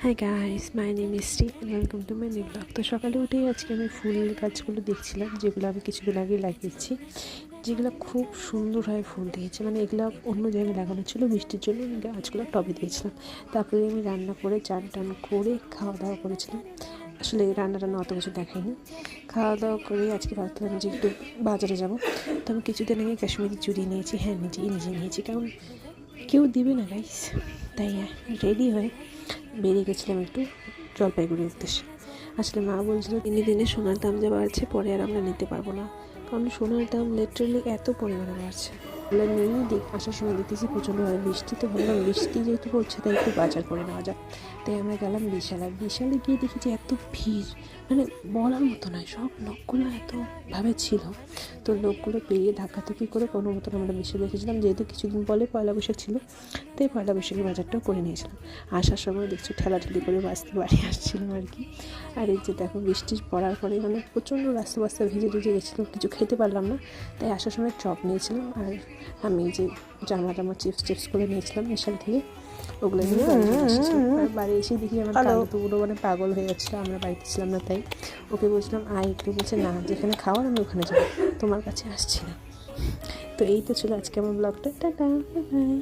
High guys, my name is স্টি and welcome to my new blog. তো সকালে উঠেই আজকে আমি ফুল গাছগুলো দেখছিলাম, যেগুলো আমি কিছুদিন আগে লাগিয়েছি, যেগুলো খুব সুন্দরভাবে ফুল দিয়েছে। মানে এগুলো অন্য জায়গায় লাগানো ছিল, বৃষ্টির জন্য আমি গাছগুলো টবে দিয়েছিলাম। তারপরে আমি রান্না করে চান টান করে খাওয়া দাওয়া করেছিলাম। আসলে রান্না অত কিছু দেখাইনি। খাওয়া দাওয়া করে আজকে ভাবলাম যে একটু বাজারে যাব। তো আমি কিছুদিন আগে কাশ্মীরি চুড়ি নিয়েছি, হ্যাঁ নিজে নিয়েছি, কারণ কেউ দিবে না গাইস। তাই রেডি হয়ে বেরিয়ে গেছিলাম একটু জলপাইগুড়ির উদ্দেশ্যে। আসলে মা বলছিল দিনে দিনে সোনার দাম যা বাড়ছে, পরে আর আমরা নিতে পারবো না, কারণ সোনার দাম লিটারালি এত পরিমাণে বাড়ছে। আমরা নিয়েই আসার সময় দেখতেছি প্রচণ্ডভাবে বৃষ্টি। তো ভাবলাম বৃষ্টি যেহেতু পড়ছে তাই একটু বাজার করে নেওয়া যাক। তাই আমরা গেলাম বিশালে গিয়ে দেখি যে এত ভিড়, মানে বলার মতো নয়। সব লোকগুলো এতভাবে ছিল, তো লোকগুলো পেরিয়ে ধাক্কাধাক্কি করে কোনো মতন আমরা বিশাল দেখেছিলাম। যেহেতু কিছুদিন পরে পয়লা বৈশাখ ছিল, তাই পয়লা বৈশাখী বাজারটাও করে নিয়েছিলাম। আসার সময় দেখছি ঠেলাঠেলি করে বাড়ি আসছিলাম আর কি। আর এই যে দেখো, বৃষ্টি পড়ার পরে মানে প্রচণ্ড রাস্তা ভিজে গেছিলো, কিছু খেতে পারলাম না। তাই আসার সময় চপ নিয়েছিলাম, আর আমি যে জামা চিপস করে নিয়েছিলাম বিশাল থেকে, ওগুলো নিয়ে বাড়ি চলে এসেছিলাম। আর বাড়ি এসে দেখি আমার কালুগুলো মানে পাগল হয়ে যাচ্ছিলো, আমরা বাড়িতে ছিলাম না। তাই ওকে বলছিলাম আয় একটু, বলছে না, যেখানে খাওয়ার আমি ওখানে যাবো, তোমার কাছে আসছি না। তো এই তো ছিল আজকে আমার ব্লগটা। Tata, bye bye.